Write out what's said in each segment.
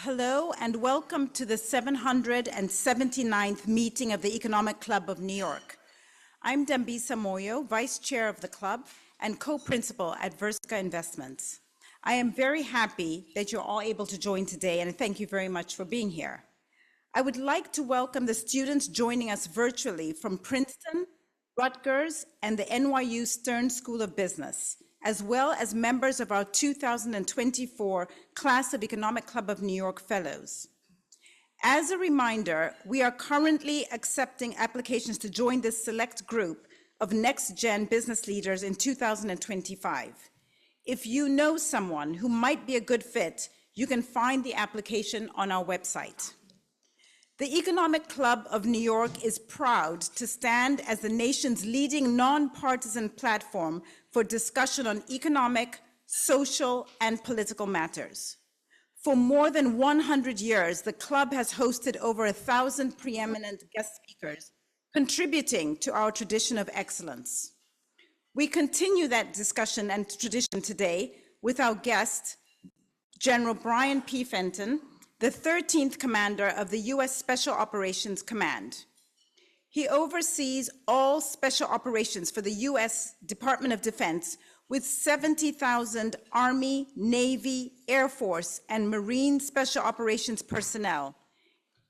Hello and welcome to the 779th meeting of the Economic Club of New York. I'm Dambisa Moyo, Vice Chair of the club and Co-Principal at Verska Investments. I am very happy that you're all able to join today, and thank you very much for being here. I would like to welcome the students joining us virtually from Princeton, Rutgers, and the NYU Stern School of Business, as well as members of our 2024 Class of Economic Club of New York Fellows. As a reminder, we are currently accepting applications to join this select group of next-gen business leaders in 2025. If you know someone who might be a good fit, you can find the application on our website. The Economic Club of New York is proud to stand as the nation's leading nonpartisan platform for discussion on economic, social, and political matters. For more than 100 years, the club has hosted over 1,000 preeminent guest speakers, contributing to our tradition of excellence. We continue that discussion and tradition today with our guest, General Bryan P. Fenton, the 13th Commander of the U.S. Special Operations Command. He oversees all special operations for the U.S. Department of Defense with 70,000 Army, Navy, Air Force, and Marine Special Operations personnel,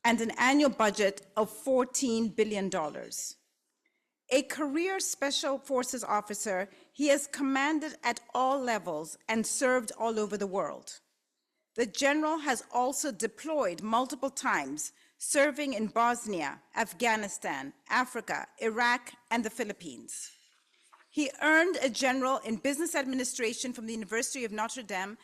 and an annual budget of $14 billion. A career Special Forces officer, he has commanded at all levels and served all over the world. The general has also deployed multiple times, serving in Bosnia, Afghanistan, Africa, Iraq, and the Philippines. He earned a general in business administration from the University of Notre Dame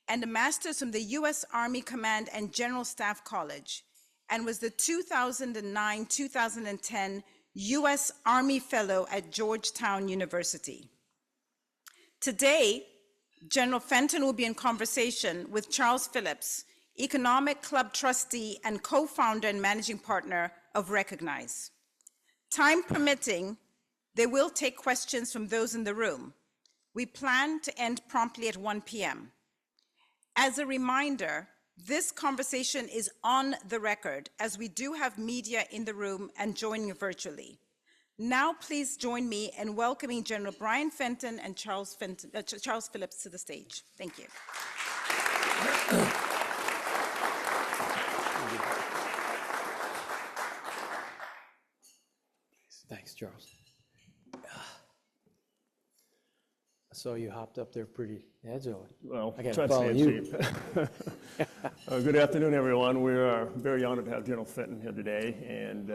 and a master's from the U.S. Army Command and General Staff College, and was the 2009-2010 U.S. Army Fellow at Georgetown University. Today, General Fenton will be in conversation with Charles Phillips, Economic Club Trustee and co-founder and managing partner of Recognize. Time permitting, they will take questions from those in the room. We plan to end promptly at 1 p.m. As a reminder, this conversation is on the record, as we do have media in the room and joining virtually. Now, please join me in welcoming General Bryan Fenton and Charles Phillips to the stage. Thank you. Thanks, Charles. I saw you hopped up there pretty agile. Well, I got to follow you. Good afternoon, everyone. We are very honored to have General Fenton here today, and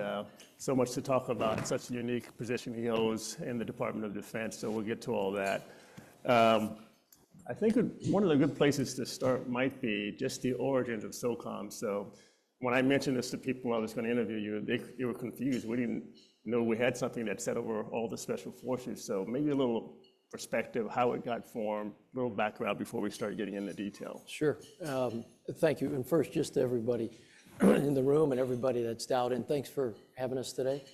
so much to talk about. Such a unique position he holds in the Department of Defense, so we'll get to all that. I think one of the good places to start might be just the origins of SOCOM. So when I mentioned this to people I was going to interview you, they were confused. We didn't know we had something that set over all the special forces, so maybe a little perspective, how it got formed, a little background before we start getting into detail. Sure. Thank you. And first, just to everybody in the room and everybody that's dialed in, thanks for having us today.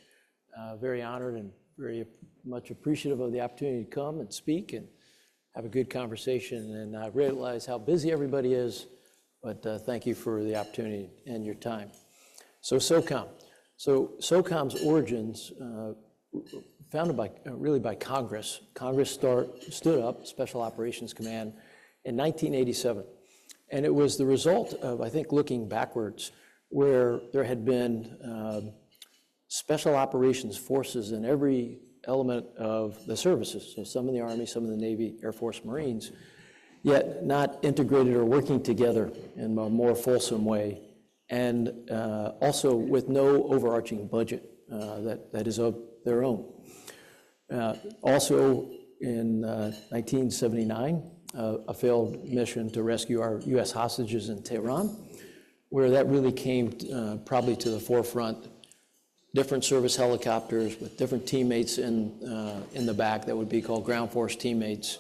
Very honored and very much appreciative of the opportunity to come and speak and have a good conversation. And I realize how busy everybody is, but thank you for the opportunity and your time. So SOCOM. So SOCOM's origins, founded by Congress. Congress stood up Special Operations Command in 1987. And it was the result of, I think, looking backwards, where there had been special operations forces in every element of the services. So some in the Army, some in the Navy, Air Force, Marines, yet not integrated or working together in a more fulsome way. And also with no overarching budget that is of their own. Also in 1979, a failed mission to rescue our U.S. hostages in Tehran, where that really came probably to the forefront. Different service helicopters with different teammates in the back that would be called ground force teammates,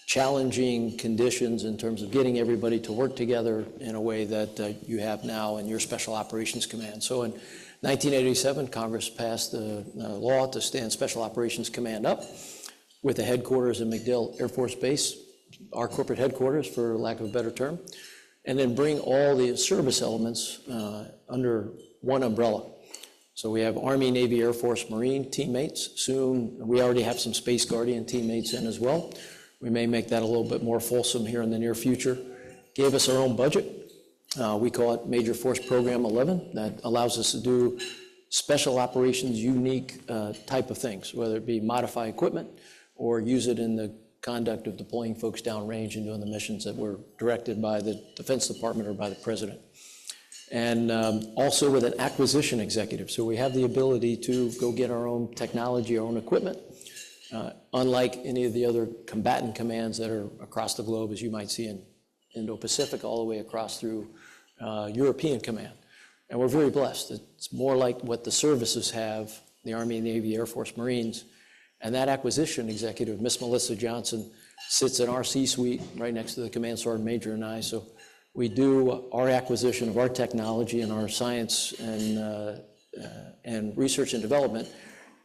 challenging conditions in terms of getting everybody to work together in a way that you have now in your Special Operations Command. So in 1987, Congress passed the law to stand Special Operations Command up with the headquarters in MacDill Air Force Base, our corporate headquarters, for lack of a better term. and then bring all the service elements under one umbrella. So we have Army, Navy, Air Force, Marine teammates. Soon, we already have some Space Guardian teammates in as well. We may make that a little bit more fulsome here in the near future. Gave us our own budget. We call it Major Force Program 11. That allows us to do special operations, unique type of things, whether it be modify equipment or use it in the conduct of deploying folks downrange and doing the missions that were directed by the Defense Department or by the President. And also with an acquisition executive. So we have the ability to go get our own technology, our own equipment, unlike any of the other combatant commands that are across the globe, as you might see in Indo-Pacific, all the way across through European command. And we're very blessed. It's more like what the services have, the Army, Navy, Air Force, Marines. And that acquisition executive, Miss Melissa Johnson, sits in our C-suite right next to the Command Sergeant Major and I. So we do our acquisition of our technology and our science and research and development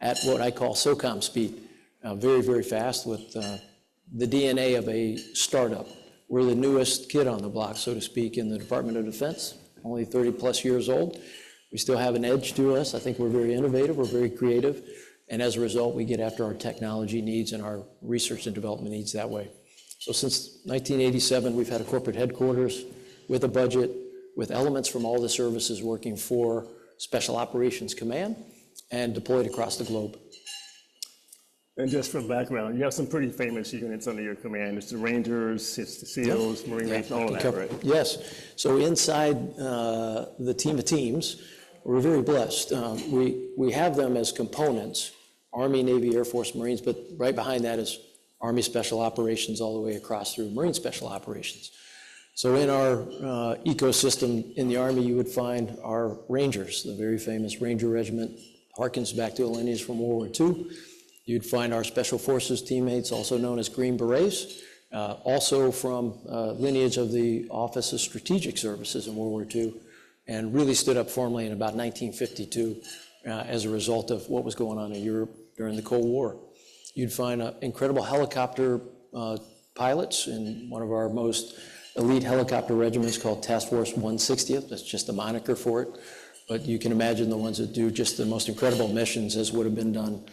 at what I call SOCOM speed, very, very fast with the DNA of a startup. We're the newest kid on the block, so to speak, in the Department of Defense, only 30 plus years old. We still have an edge to us. I think we're very innovative, we're very creative, and as a result, we get after our technology needs and our research and development needs that way. So since 1987, we've had a corporate headquarters with a budget, with elements from all the services working for Special Operations Command and deployed across the globe. And just for background, you have some pretty famous units under your command. It's the Rangers, it's the SEALs, Marine Rangers, all of that, right? Yes. So inside the team of teams, we're very blessed. We have them as components, Army, Navy, Air Force, Marines, but right behind that is Army Special Operations all the way across through Marine Special Operations. So in our ecosystem in the Army, you would find our Rangers, the very famous Ranger Regiment, harkens back to a lineage from World War II. You'd find our Special Forces teammates, also known as Green Berets, also from lineage of the Office of Strategic Services in World War II, and really stood up formally in about 1952 as a result of what was going on in Europe during the Cold War. You'd find incredible helicopter pilots in one of our most elite helicopter regiments called Task Force 160th. That's just a moniker for it. But you can imagine the ones that do just the most incredible missions, as would have been done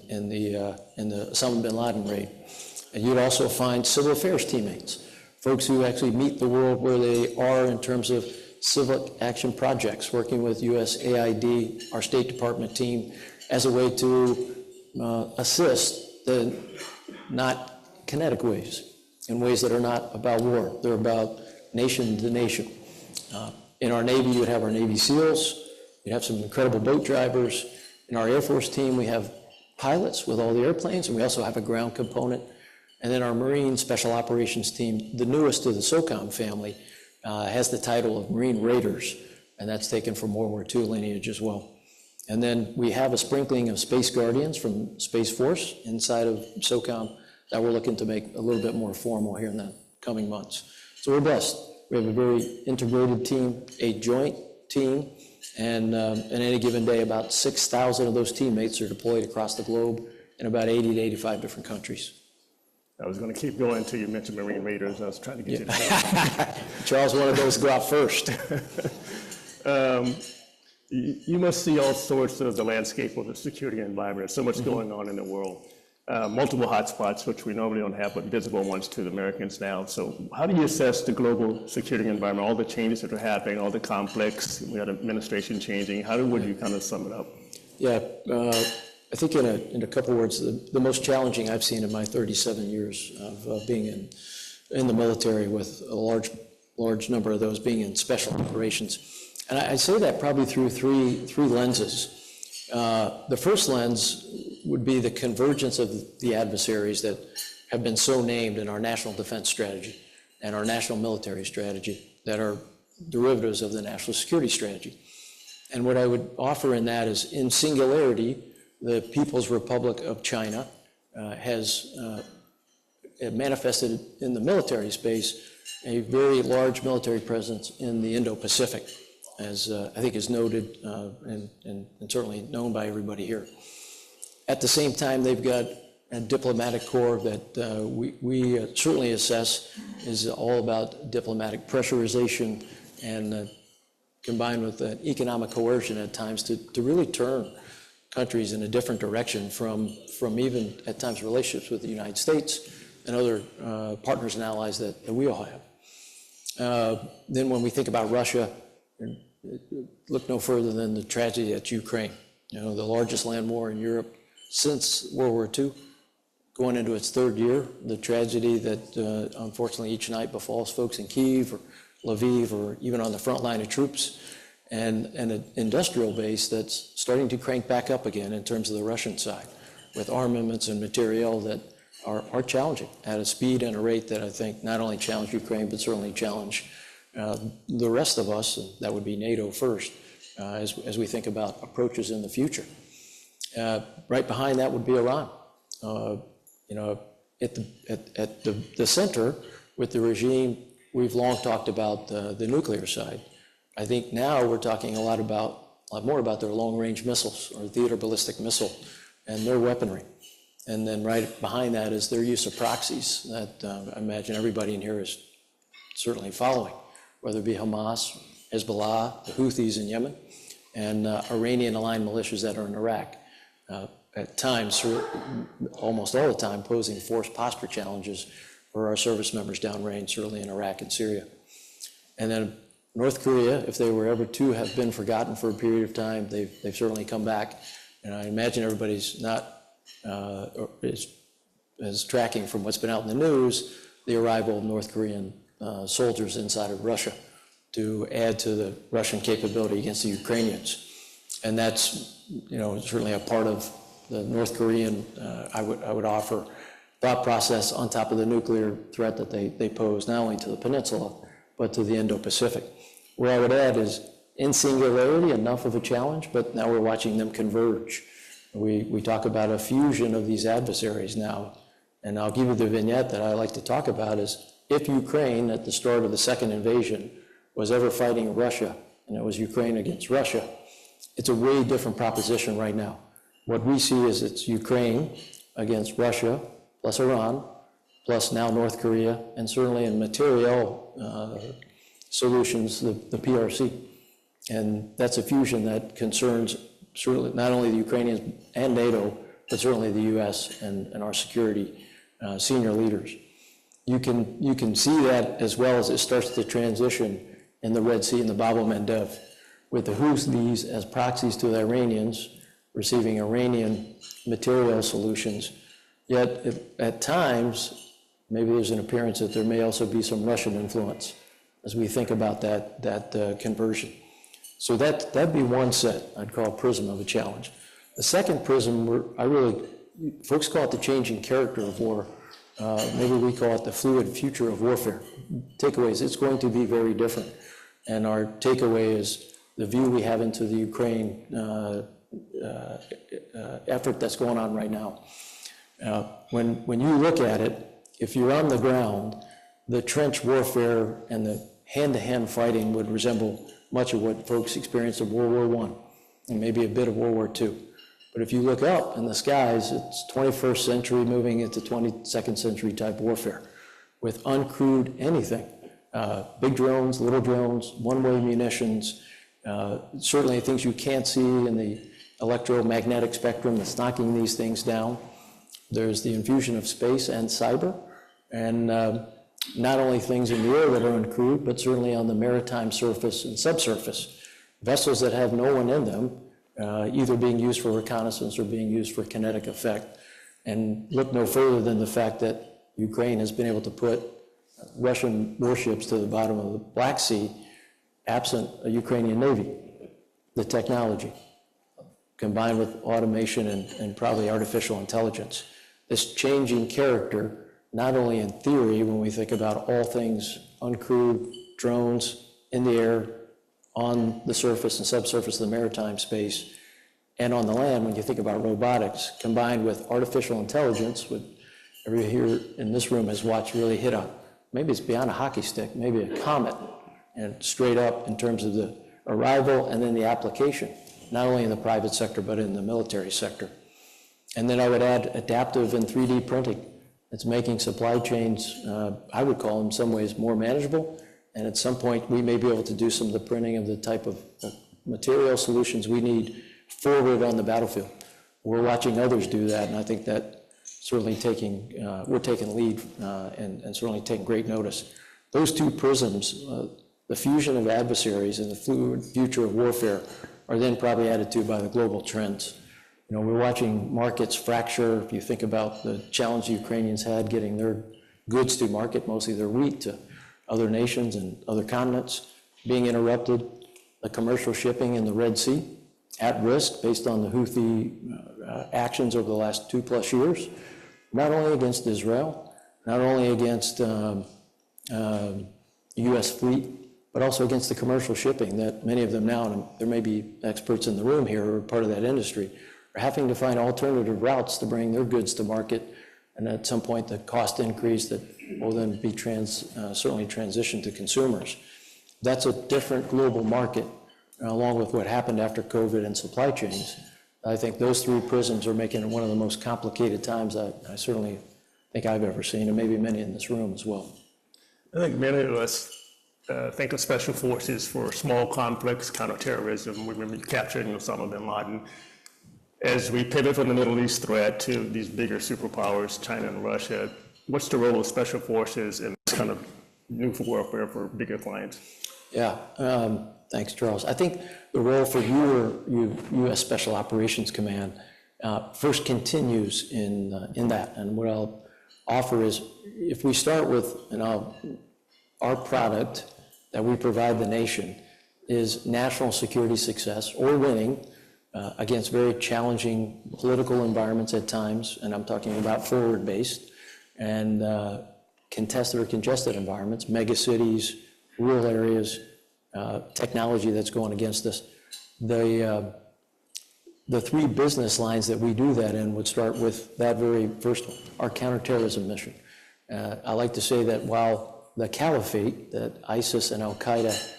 in the Osama bin Laden raid. And you'd also find civil affairs teammates, folks who actually meet the world where they are in terms of civil action projects, working with USAID, our State Department team, as a way to assist the not kinetic ways, in ways that are not about war. They're about nation to nation. In our Navy, you would have our Navy SEALs. You'd have some incredible boat drivers. In our Air Force team, we have pilots with all the airplanes, and we also have a ground component. And then our Marine Special Operations team, the newest of the SOCOM family, has the title of Marine Raiders, and that's taken from World War II lineage as well. And then we have a sprinkling of Space Guardians from Space Force inside of SOCOM that we're looking to make a little bit more formal here in the coming months. So we're blessed. We have a very integrated team, a joint team, and on any given day, about 6,000 of those teammates are deployed across the globe in about 80 to 85 different countries. I was going to keep going until you mentioned Marine Raiders. I was trying to get you to say. Charles wanted those to go out first. You must see all sorts of the landscape of the security environment. There's so much going on in the world. Multiple hotspots, which we normally don't have, but visible ones to the Americans now. So how do you assess the global security environment, all the changes that are happening, all the conflicts, we had administration changing? How would you kind of sum it up? Yeah, I think in a couple words, the most challenging I've seen in my 37 years of being in the military, with a large number of those being in special operations. And I say that probably through three lenses. The first lens would be the convergence of the adversaries that have been so named in our national defense strategy and our national military strategy that are derivatives of the national security strategy. And what I would offer in that is, in singularity, the People's Republic of China has manifested in the military space a very large military presence in the Indo-Pacific, as I think is noted and certainly known by everybody here. At the same time, they've got and diplomatic corps that we certainly assess is all about diplomatic pressurization and combined with economic coercion at times to really turn countries in a different direction from even at times relationships with the United States and other partners and allies that we all have. Then when we think about Russia, look no further than the tragedy at Ukraine. The largest land war in Europe since World War II, going into its third year. The tragedy that unfortunately each night befalls folks in Kyiv or Lviv or even on the front line of troops, and an industrial base that's starting to crank back up again in terms of the Russian side, with armaments and material that are challenging at a speed and a rate that I think not only challenge Ukraine, but certainly challenge the rest of us, and that would be NATO first, as we think about approaches in the future. Right behind that would be Iran. At the center with the regime, we've long talked about the nuclear side. I think now we're talking a lot more about their long-range missiles or theater ballistic missile and their weaponry. And then right behind that is their use of proxies that I imagine everybody in here is certainly following, whether it be Hamas, Hezbollah, the Houthis in Yemen, and Iranian-aligned militias that are in Iraq. At times, almost all the time, posing force posture challenges for our service members downrange, certainly in Iraq and Syria. And then North Korea, if they were ever to have been forgotten for a period of time, they've certainly come back. And I imagine everybody's not is tracking from what's been out in the news, the arrival of North Korean soldiers inside of Russia to add to the Russian capability against the Ukrainians. And that's, certainly a part of the North Korean, I would offer, thought process on top of the nuclear threat that they pose, not only to the peninsula, but to the Indo-Pacific. Where I would add is, in singularity, enough of a challenge, but now we're watching them converge. We talk about a fusion of these adversaries now, and I'll give you the vignette that I like to talk about is, if Ukraine, at the start of the second invasion, was ever fighting Russia, and it was Ukraine against Russia, it's a way different proposition right now. What we see is it's Ukraine against Russia, plus Iran, plus now North Korea, and certainly in material solutions, the PRC. And that's a fusion that concerns certainly not only the Ukrainians and NATO, but certainly the US and our security senior leaders. You can see that as well as it starts to transition in the Red Sea and the Bab el-Mandeb, with the Houthis as proxies to the Iranians, receiving Iranian material solutions. Yet at times, maybe there's an appearance that there may also be some Russian influence as we think about that conversion. So that'd be one set I'd call prism of a challenge. The second prism, folks call it the changing character of war. Maybe we call it the fluid future of warfare. Takeaways, it's going to be very different. And our takeaway is the view we have into the Ukraine effort that's going on right now. When you look at it, if you're on the ground, the trench warfare and the hand-to-hand fighting would resemble much of what folks experienced in World War I and maybe a bit of World War II. But if you look up in the skies, it's 21st century moving into 22nd century type warfare with uncrewed anything. Big drones, little drones, one-way munitions, certainly things you can't see in the electromagnetic spectrum that's knocking these things down. There's the infusion of space and cyber, and not only things in the air that are uncrewed, but certainly on the maritime surface and subsurface. Vessels that have no one in them, either being used for reconnaissance or being used for kinetic effect. And look no further than the fact that Ukraine has been able to put Russian warships to the bottom of the Black Sea, absent a Ukrainian Navy. The technology, combined with automation and probably artificial intelligence. This changing character, not only in theory, when we think about all things uncrewed, drones, in the air, on the surface and subsurface of the maritime space, and on the land, when you think about robotics, combined with artificial intelligence, what everybody here in this room has watched really hit on. Maybe it's beyond a hockey stick, maybe a comet, and straight up in terms of the arrival and then the application, not only in the private sector, but in the military sector. And then I would add adaptive and 3D printing. It's making supply chains, I would call them in some ways more manageable. And at some point, we may be able to do some of the printing of the type of material solutions we need forward on the battlefield. We're watching others do that, and I think that certainly we're taking lead and certainly taking great notice. Those two prisms, the fusion of adversaries and the fluid future of warfare, are then probably added to by the global trends. You know, we're watching markets fracture. If you think about the challenge the Ukrainians had getting their goods to market, mostly their wheat, to other nations and other continents, being interrupted, the commercial shipping in the Red Sea at risk based on the Houthi actions over the last 2+ years, not only against Israel, not only against U.S. fleet, but also against the commercial shipping that many of them now, and there may be experts in the room here who are part of that industry, are having to find alternative routes to bring their goods to market. And at some point, the cost increase that will then be certainly transitioned to consumers. That's a different global market, along with what happened after COVID and supply chains. I think those three prisms are making it one of the most complicated times I certainly think I've ever seen, and maybe many in this room as well. I think many of us think of special forces for small conflicts, counterterrorism. We remember capturing Osama bin Laden. As we pivot from the Middle East threat to these bigger superpowers, China and Russia, what's the role of special forces in this kind of new warfare for bigger clients? Yeah, thanks, Charles. I think the role for U.S. Special Operations Command first continues in that. And what I'll offer is, if we start with, our product that we provide the nation is national security success or winning against very challenging political environments at times, and I'm talking about forward-based, and contested or congested environments, megacities, rural areas, technology that's going against us. The three business lines that we do that in would start with that very first one, our counterterrorism mission. I like to say that while the caliphate that ISIS and Al-Qaeda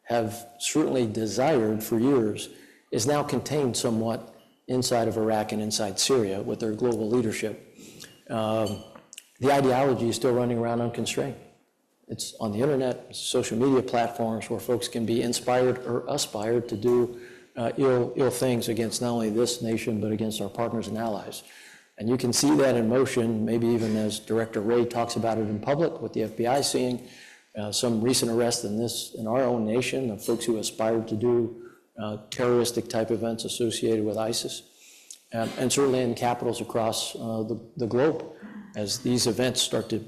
have certainly desired for years is now contained somewhat inside of Iraq and inside Syria with their global leadership, the ideology is still running around unconstrained. It's on the internet, social media platforms where folks can be inspired or aspired to do ill things against not only this nation, but against our partners and allies. And you can see that in motion, maybe even as Director Wray talks about it in public, with the FBI seeing some recent arrests in our own nation of folks who aspired to do terroristic type events associated with ISIS, and certainly in capitals across the globe, as these events start to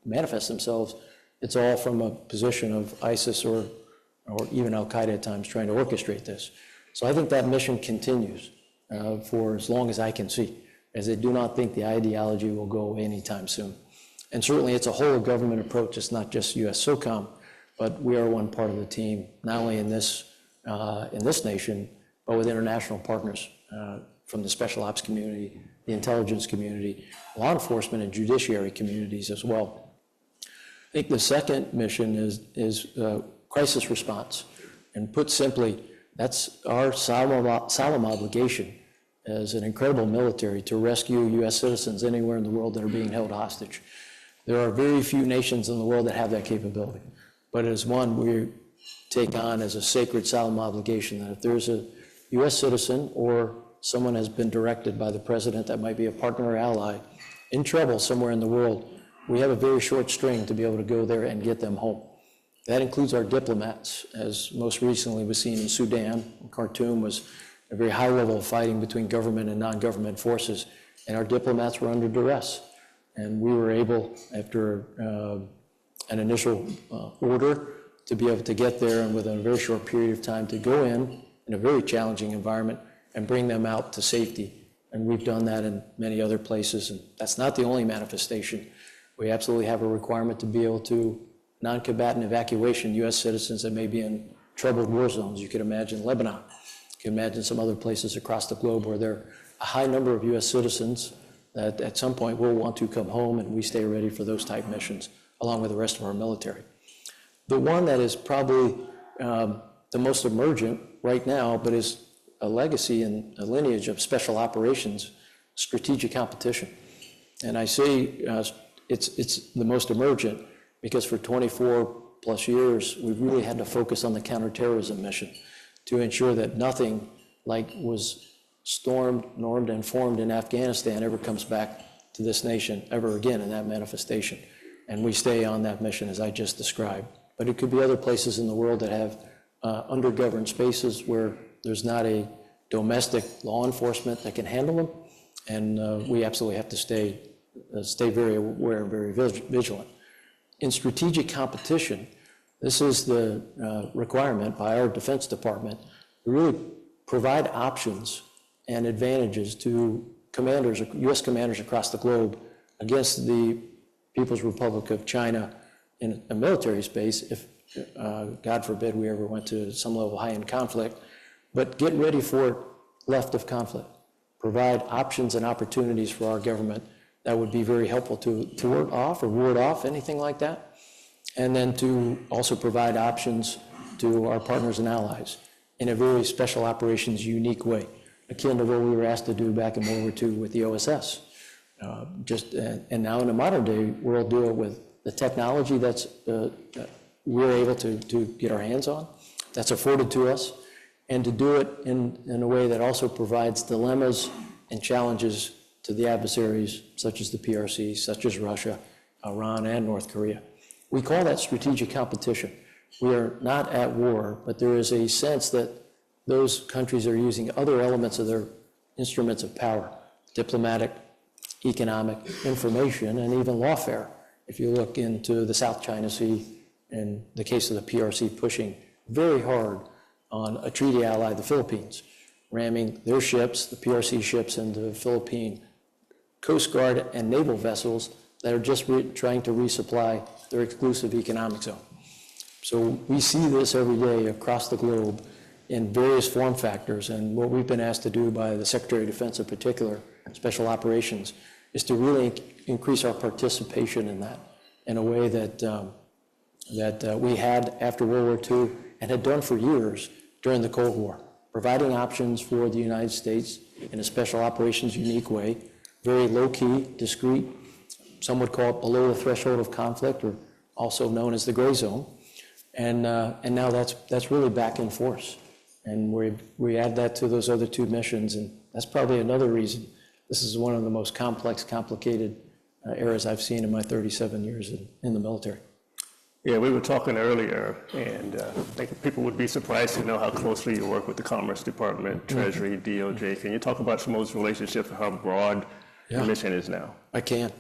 manifest themselves. It's all from a position of ISIS or even Al-Qaeda at times trying to orchestrate this. So I think that mission continues for as long as I can see, as I do not think the ideology will go away anytime soon. And certainly it's a whole of government approach. It's not just U.S. SOCOM, but we are one part of the team, not only in this nation, but with international partners from the special ops community, the intelligence community, law enforcement and judiciary communities as well. I think the second mission is crisis response. And put simply, that's our solemn obligation as an incredible military to rescue U.S. citizens anywhere in the world that are being held hostage. There are very few nations in the world that have that capability, but it is one we take on as a sacred solemn obligation that if there's a U.S. citizen or someone has been directed by the president that might be a partner or ally in trouble somewhere in the world, we have a very short string to be able to go there and get them home. That includes our diplomats, as most recently was seen in Sudan. Khartoum was a very high level of fighting between government and non-government forces, and our diplomats were under duress. And we were able, after an initial order, to be able to get there and within a very short period of time to go in a very challenging environment and bring them out to safety. And we've done that in many other places, and that's not the only manifestation. We absolutely have a requirement to be able to non-combatant evacuation U.S. citizens that may be in troubled war zones. You could imagine Lebanon. You can imagine some other places across the globe where there are a high number of U.S. citizens that at some point will want to come home, and we stay ready for those type missions along with the rest of our military. The one that is probably the most emergent right now, but is a legacy and a lineage of special operations, strategic competition. And I say it's the most emergent because for 24 plus years, we've really had to focus on the counterterrorism mission to ensure that nothing like was stormed, normed, and formed in Afghanistan ever comes back to this nation ever again in that manifestation. And we stay on that mission as I just described. But it could be other places in the world that have undergoverned spaces where there's not a domestic law enforcement that can handle them. And we absolutely have to stay very aware and very vigilant. In strategic competition, this is the requirement by our Defense Department to really provide options and advantages to commanders, U.S. commanders across the globe against the People's Republic of China in a military space, if God forbid we ever went to some level of high-end conflict, but get ready for left of conflict. Provide options and opportunities for our government that would be very helpful to ward off anything like that. And then to also provide options to our partners and allies in a very special operations unique way, akin to what we were asked to do back in World War II with the OSS. And now in the modern day world, do it with the technology that's we're able to get our hands on, that's afforded to us, and to do it in a way that also provides dilemmas and challenges to the adversaries, such as the PRC, such as Russia, Iran, and North Korea. We call that strategic competition. We are not at war, but there is a sense that those countries are using other elements of their instruments of power, diplomatic, economic, information, and even lawfare. If you look into the South China Sea, in the case of the PRC pushing very hard on a treaty ally, the Philippines, ramming their ships, the PRC ships, into Philippine Coast Guard and naval vessels that are just trying to resupply their exclusive economic zone. So we see this every day across the globe in various form factors, and what we've been asked to do by the Secretary of Defense in particular, Special Operations, is to really increase our participation in that in a way that we had after World War II and had done for years during the Cold War, providing options for the United States in a special operations unique way, very low-key, discreet, some would call it below the threshold of conflict, or also known as the gray zone. And now that's really back in force. And we add that to those other two missions, and that's probably another reason this is one of the most complex, complicated eras I've seen in my 37 years in the military. Yeah, we were talking earlier, and I think people would be surprised to know how closely you work with the Commerce Department, Treasury, DOJ. Can you talk about some of those relationships and how broad the mission is now? I can.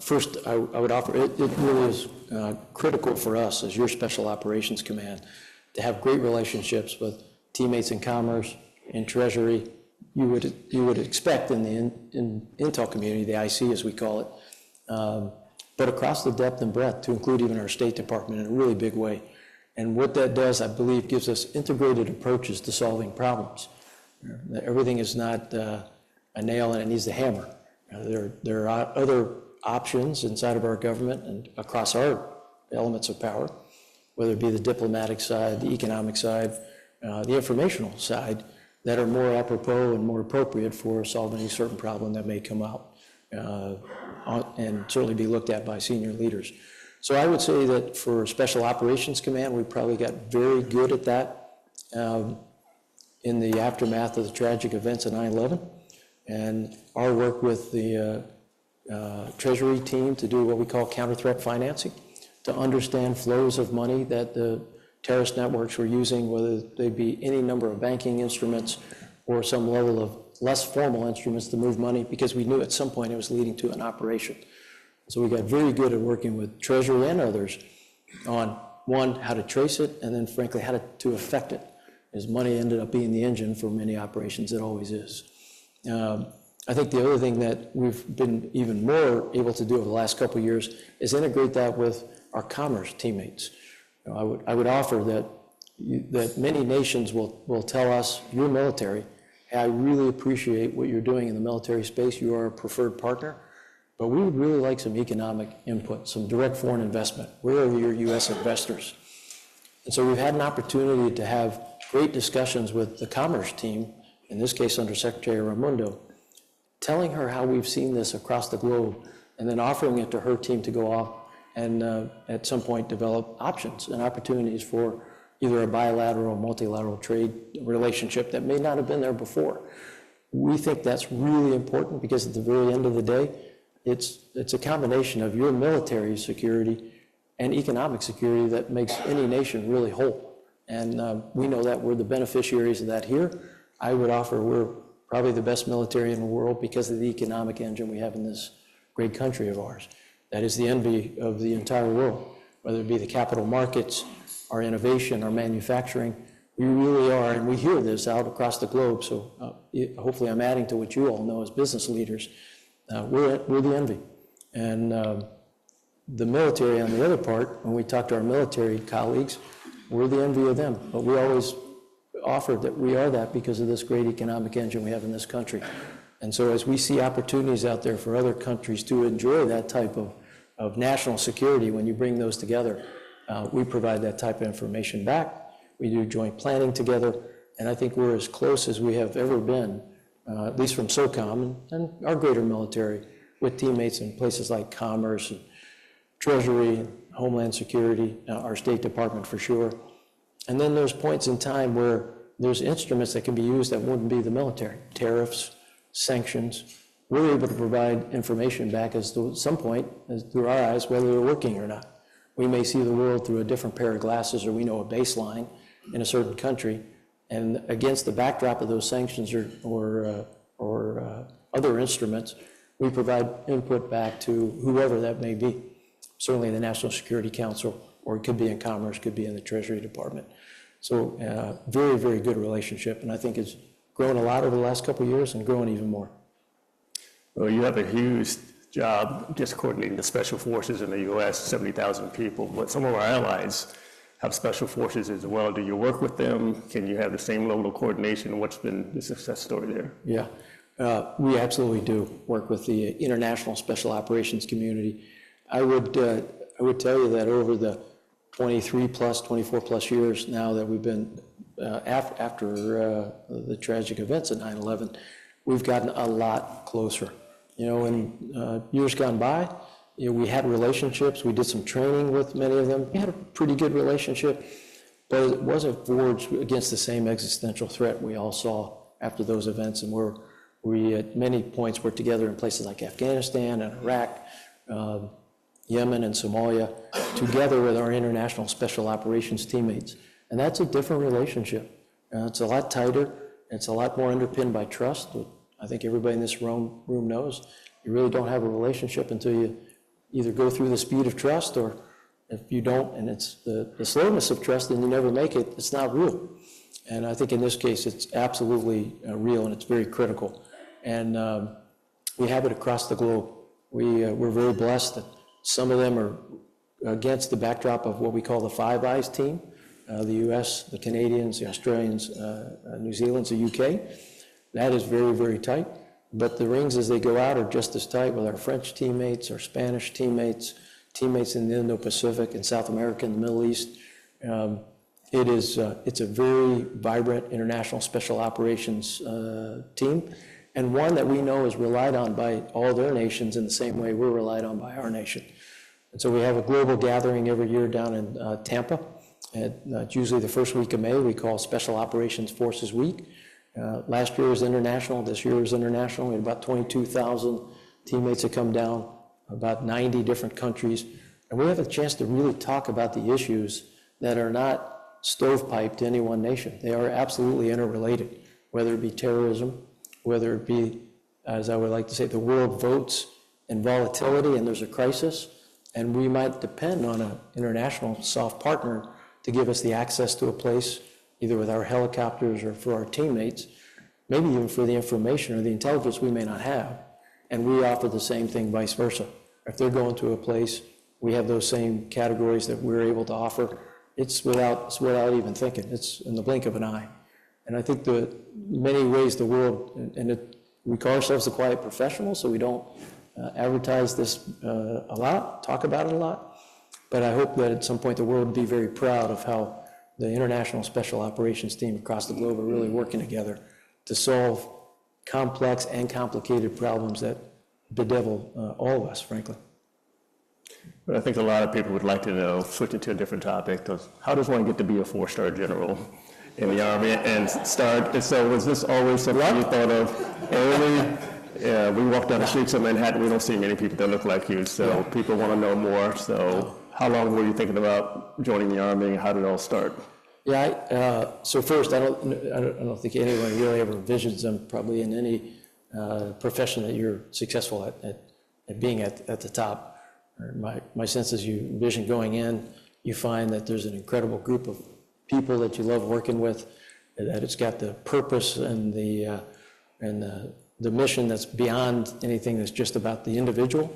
First, I would offer, it really is critical for us as your Special Operations Command to have great relationships with teammates in Commerce, in Treasury. You would expect in the intel community, the IC as we call it, but across the depth and breadth to include even our State Department in a really big way. And what that does, I believe, gives us integrated approaches to solving problems. Everything is not a nail and it needs a hammer. There are other options inside of our government and across our elements of power, whether it be the diplomatic side, the economic side, the informational side, that are more apropos and more appropriate for solving a certain problem that may come out and certainly be looked at by senior leaders. So I would say that for Special Operations Command, we probably got very good at that in the aftermath of the tragic events of 9/11. And our work with the Treasury team to do what we call counter-threat financing, to understand flows of money that the terrorist networks were using, whether they be any number of banking instruments or some level of less formal instruments to move money, because we knew at some point it was leading to an operation. So we got very good at working with Treasury and others on, one, how to trace it, and then frankly, how to affect it, as money ended up being the engine for many operations. It always is. I think the other thing that we've been even more able to do over the last couple of years is integrate that with our commerce teammates. You know, I would offer that many nations will tell us, your military, hey, I really appreciate what you're doing in the military space. You are a preferred partner, but we would really like some economic input, some direct foreign investment. Where are your U.S. investors? And so we've had an opportunity to have great discussions with the commerce team in this case under Secretary Raimondo, telling her how we've seen this across the globe, and then offering it to her team to go off and at some point develop options and opportunities for either a bilateral or multilateral trade relationship that may not have been there before. We think that's really important because at the very end of the day, it's a combination of your military security and economic security that makes any nation really whole. And we know that we're the beneficiaries of that here. I would offer we're probably the best military in the world because of the economic engine we have in this great country of ours. That is the envy of the entire world, whether it be the capital markets, our innovation, our manufacturing. We really are, and we hear this out across the globe, so hopefully I'm adding to what you all know as business leaders. We're the envy. And the military on the other part, when we talk to our military colleagues, we're the envy of them. But we always offer that we are that because of this great economic engine we have in this country. And so as we see opportunities out there for other countries to enjoy that type of national security, when you bring those together, we provide that type of information back. We do joint planning together, and I think we're as close as we have ever been, at least from SOCOM and our greater military, with teammates in places like Commerce and Treasury, and Homeland Security, our State Department for sure. And then there's points in time where there's instruments that can be used that wouldn't be the military, tariffs, sanctions. We're able to provide information back as to some point, as through our eyes, whether they're working or not. We may see the world through a different pair of glasses, or we know a baseline in a certain country, and against the backdrop of those sanctions or other instruments, we provide input back to whoever that may be. Certainly the National Security Council, or it could be in Commerce, could be in the Treasury Department. So very, very good relationship, and I think it's grown a lot over the last couple of years and growing even more. Well, you have a huge job just coordinating the special forces in the U.S., 70,000 people, but some of our allies have special forces as well. Do you work with them? Can you have the same level of coordination? What's been the success story there? Yeah, we absolutely do work with the international special operations community. I would tell you that over the 24 plus years now that we've been after the tragic events at 9/11, we've gotten a lot closer. You know, in years gone by, you know, we had relationships. We did some training with many of them. We had a pretty good relationship, but it wasn't forged against the same existential threat we all saw after those events. And we at many points were together in places like Afghanistan and Iraq, Yemen and Somalia, together with our international special operations teammates. And that's a different relationship. It's a lot tighter. It's a lot more underpinned by trust. I think everybody in this room knows you really don't have a relationship until you either go through the speed of trust, or if you don't, and it's the slowness of trust, and you never make it, it's not real. And I think in this case, it's absolutely real, and it's very critical. And we have it across the globe. We're very blessed that some of them are against the backdrop of what we call the Five Eyes team, the US, the Canadians, the Australians, New Zealand's, the UK. That is very, very tight. But the rings as they go out are just as tight with our French teammates, our Spanish teammates, teammates in the Indo-Pacific and South America and the Middle East. It's a very vibrant international special operations team, and one that we know is relied on by all their nations in the same way we're relied on by our nation. And so we have a global gathering every year down in Tampa. It's usually the first week of May. We call Special Operations Forces Week. Last year was international. This year was international. We had about 22,000 teammates that come down, about 90 different countries. And we have a chance to really talk about the issues that are not stovepiped to any one nation. They are absolutely interrelated, whether it be terrorism, whether it be, as I would like to say, the world votes in volatility and there's a crisis, and we might depend on an international soft partner to give us the access to a place, either with our helicopters or for our teammates, maybe even for the information or the intelligence we may not have. And we offer the same thing vice versa. If they're going to a place, we have those same categories that we're able to offer. It's without even thinking. It's in the blink of an eye. And I think in many ways the world, we call ourselves the quiet professionals, so we don't advertise this a lot, talk about it a lot. But I hope that at some point the world will be very proud of how the international special operations team across the globe are really working together to solve complex and complicated problems that bedevil all of us, frankly. But I think a lot of people would like to know, switching to a different topic, how does one get to be a four-star general in the Army and start? And so was this always something you thought of early? Yeah, we walk down the streets of Manhattan, we don't see many people that look like you, so people want to know more. So how long were you thinking about joining the Army, and how did it all start? Yeah, so first, I don't think anyone really ever envisions them probably in any profession that you're successful at being at the top. My sense is you envision going in, you find that there's an incredible group of people that you love working with, that it's got the purpose and the mission that's beyond anything that's just about the individual,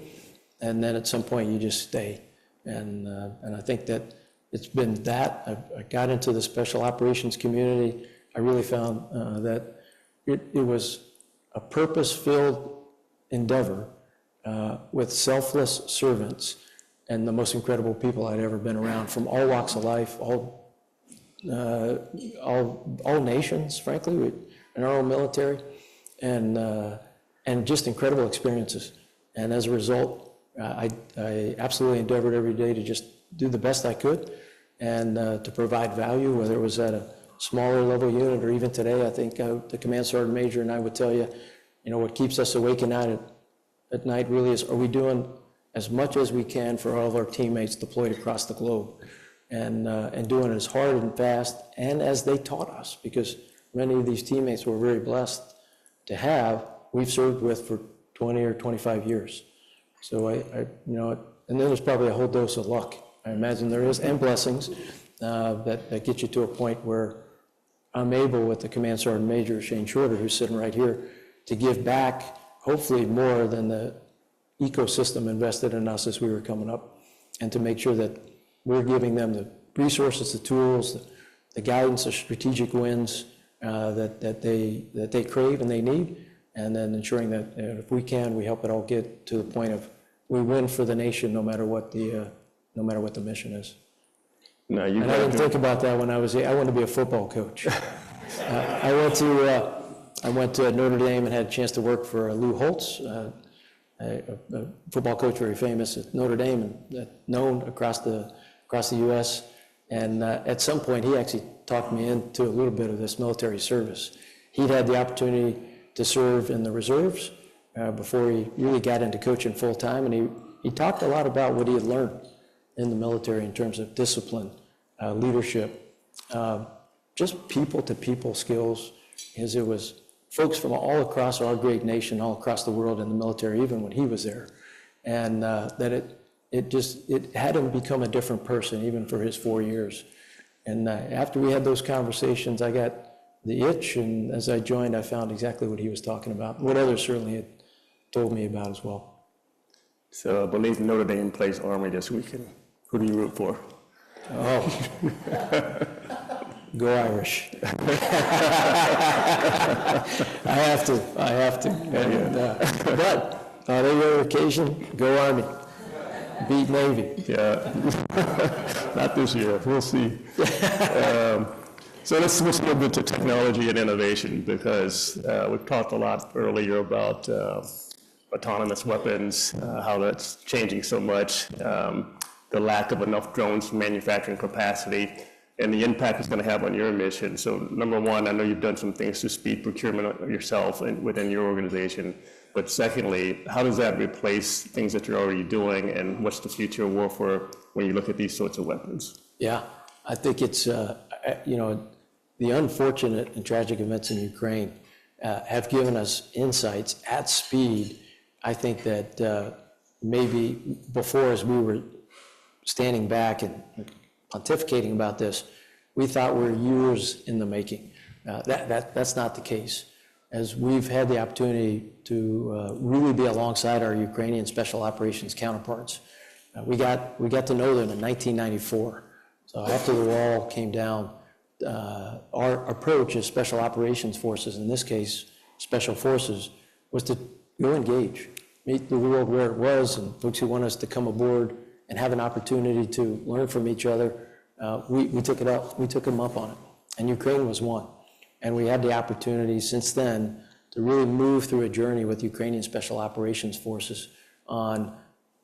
and then at some point you just stay. And I think that it's been that. I got into the special operations community. I really found that it was a purpose-filled endeavor with selfless servants and the most incredible people I'd ever been around, from all walks of life, all nations, frankly, in our own military, and just incredible experiences. And as a result, I absolutely endeavored every day to just do the best I could and to provide value, whether it was at a smaller level unit or even today. I think the command sergeant major and I would tell you, what keeps us awake at night really is, are we doing as much as we can for all of our teammates deployed across the globe, and doing it as hard and fast and as they taught us, because many of these teammates were very blessed to have, we've served with for 20 or 25 years. So and then there's probably a whole dose of luck, I imagine there is, and blessings that get you to a point where I'm able, with the Command Sergeant Major, Shane Shorter, who's sitting right here, to give back hopefully more than the ecosystem invested in us as we were coming up, and to make sure that we're giving them the resources, the tools, the guidance, the strategic wins that they crave and they need, and then ensuring that if we can, we help it all get to the point of we win for the nation, no matter what the mission is. No, and I didn't think about that when I wanted to be a football coach. I went to Notre Dame and had a chance to work for Lou Holtz, a football coach very famous at Notre Dame and known across the U.S. And at some point, he actually talked me into a little bit of this military service. He'd had the opportunity to serve in the reserves before he really got into coaching full time, and he talked a lot about what he had learned in the military in terms of discipline, leadership, just people-to-people skills, as it was folks from all across our great nation, all across the world in the military, even when he was there, and that it had him become a different person, even for his 4 years. And after we had those conversations, I got the itch, and as I joined, I found exactly what he was talking about, what others certainly had told me about as well. So I believe Notre Dame plays Army this weekend. Who do you root for? Oh, go Irish. I have to. And, but on any other occasion, go Army. Beat Navy. Yeah, not this year. We'll see. So let's switch a little bit to technology and innovation, because we've talked a lot earlier about autonomous weapons, how that's changing so much, the lack of enough drones manufacturing capacity, and the impact it's going to have on your mission. So number one, I know you've done some things to speed procurement yourself and within your organization. But secondly, how does that replace things that you're already doing, and what's the future of warfare when you look at these sorts of weapons? Yeah, I think it's, the unfortunate and tragic events in Ukraine have given us insights at speed. I think that maybe before, as we were standing back and pontificating about this, we thought we were years in the making. That's not the case. As we've had the opportunity to really be alongside our Ukrainian special operations counterparts, we got to know them in 1994. So after the wall came down, our approach as special operations forces, in this case, special forces, was to go engage, meet the world where it was, and folks who want us to come aboard and have an opportunity to learn from each other. We took it up. We took them up on it, and Ukraine was one. And we had the opportunity since then to really move through a journey with Ukrainian Special Operations Forces on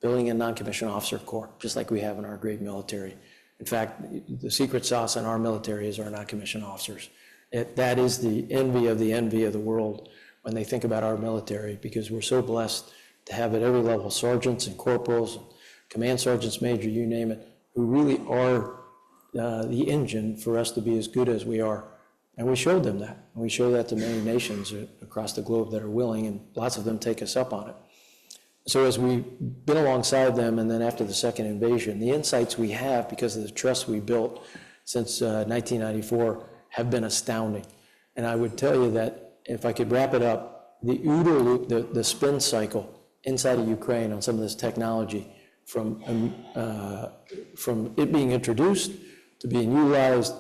building a non-commissioned officer corps, just like we have in our great military. In fact, the secret sauce in our military is our non-commissioned officers. That is the envy of the world when they think about our military, because we're so blessed to have at every level sergeants and corporals, command sergeants, major, you name it, who really are the engine for us to be as good as we are. And we showed them that. And we show that to many nations across the globe that are willing, and lots of them take us up on it. So as we've been alongside them, and then after the second invasion, the insights we have because of the trust we built since 1994 have been astounding. And I would tell you that if I could wrap it up, the OODA loop, the spin cycle inside of Ukraine on some of this technology, from it being introduced to being utilized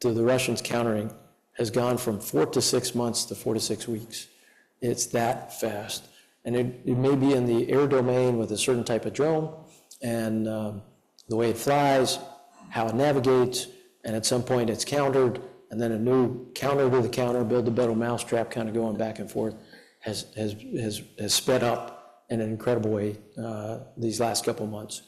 to the Russians countering, has gone from 4 to 6 months to 4 to 6 weeks. It's that fast. And it may be in the air domain with a certain type of drone, and the way it flies, how it navigates, and at some point it's countered, and then a new counter to the counter, build a better mousetrap, kind of going back and forth, has sped up in an incredible way these last couple months.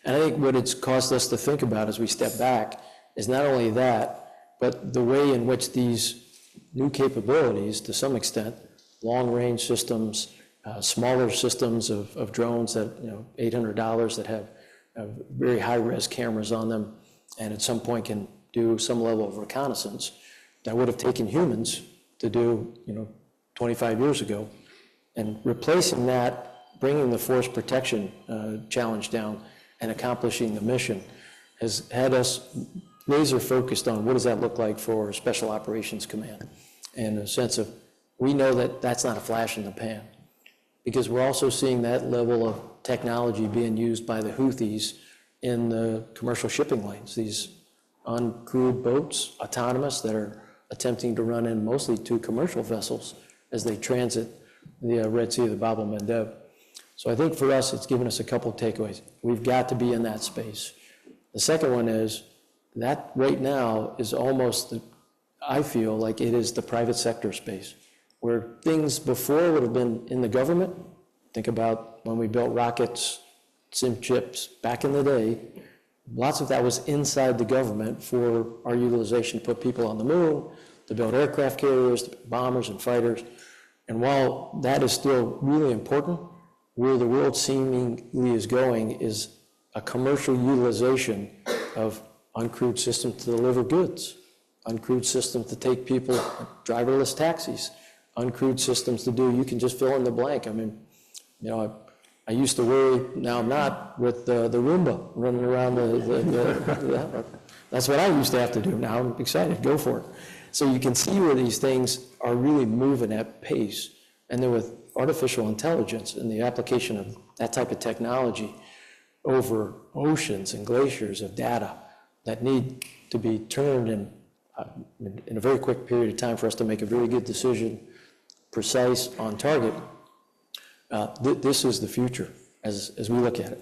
And I think what it's caused us to think about as we step back is not only that, but the way in which these new capabilities, to some extent, long-range systems, smaller systems of drones that, $800 that have very high-res cameras on them, and at some point can do some level of reconnaissance that would have taken humans to do, 25 years ago. And replacing that, bringing the force protection challenge down and accomplishing the mission has had us laser focused on what does that look like for Special Operations Command, in a sense of, we know that that's not a flash in the pan, because we're also seeing that level of technology being used by the Houthis in the commercial shipping lanes, these uncrewed boats, autonomous, that are attempting to run in mostly to commercial vessels as they transit the Red Sea of the Bab el-Mandeb. So I think for us, it's given us a couple of takeaways. We've got to be in that space. The second one is that right now is almost, I feel like it is the private sector space, where things before would have been in the government. Think about when we built rockets, sim chips back in the day. Lots of that was inside the government for our utilization to put people on the moon, to build aircraft carriers, to build bombers and fighters. And while that is still really important, where the world seemingly is going is a commercial utilization of uncrewed systems to deliver goods, uncrewed systems to take people, driverless taxis, uncrewed systems to do, you can just fill in the blank. I mean, I used to worry, now I'm not, with the Roomba running around that's what I used to have to do. Now I'm excited, go for it. So you can see where these things are really moving at pace. And then with artificial intelligence and the application of that type of technology over oceans and glaciers of data that need to be turned in a very quick period of time for us to make a very good decision, precise, on target, this is the future as we look at it.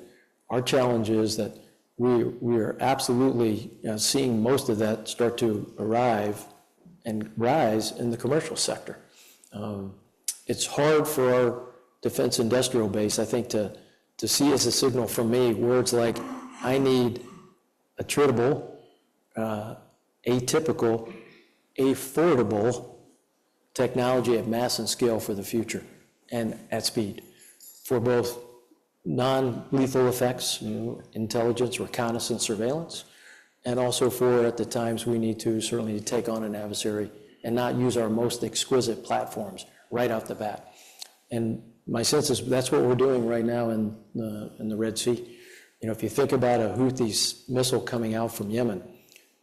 Our challenge is that we are absolutely seeing most of that start to arrive and rise in the commercial sector. It's hard for our defense industrial base, I think, to see as a signal from me words like, I need attritable, atypical, affordable technology at mass and scale for the future and at speed for both non-lethal effects, intelligence, reconnaissance, surveillance, and also for at the times we need to certainly take on an adversary and not use our most exquisite platforms right off the bat. And my sense is that's what we're doing right now in the Red Sea. If you think about a Houthi missile coming out from Yemen,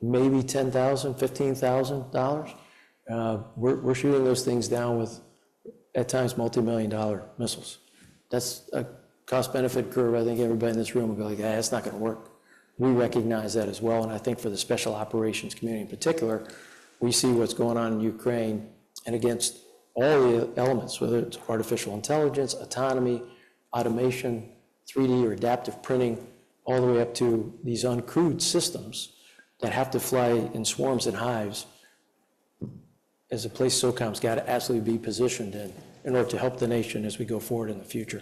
maybe $10,000, $15,000. We're shooting those things down with, at times, multi-million-dollar missiles. That's a cost-benefit curve. I think everybody in this room will go like, that's not going to work. We recognize that as well, and I think for the special operations community in particular, we see what's going on in Ukraine, and against all the elements, whether it's artificial intelligence, autonomy, automation, 3D or adaptive printing, all the way up to these uncrewed systems that have to fly in swarms and hives. as a place SOCOM's got to absolutely be positioned in order to help the nation as we go forward in the future.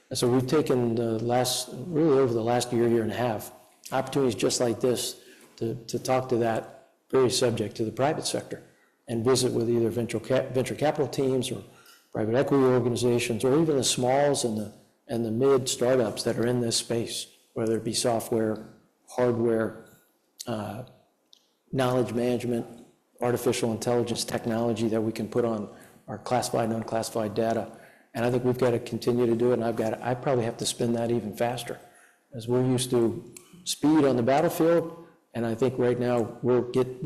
And so we've taken really over the last year and a half, opportunities just like this to talk to that very subject, to the private sector, and visit with either venture capital teams or private equity organizations, or even the smalls and the mid startups that are in this space, whether it be software, hardware, knowledge management, artificial intelligence technology that we can put on our classified and unclassified data. And I think we've got to continue to do it, and I probably have to spin that even faster, as we're used to speed on the battlefield, and I think right now we're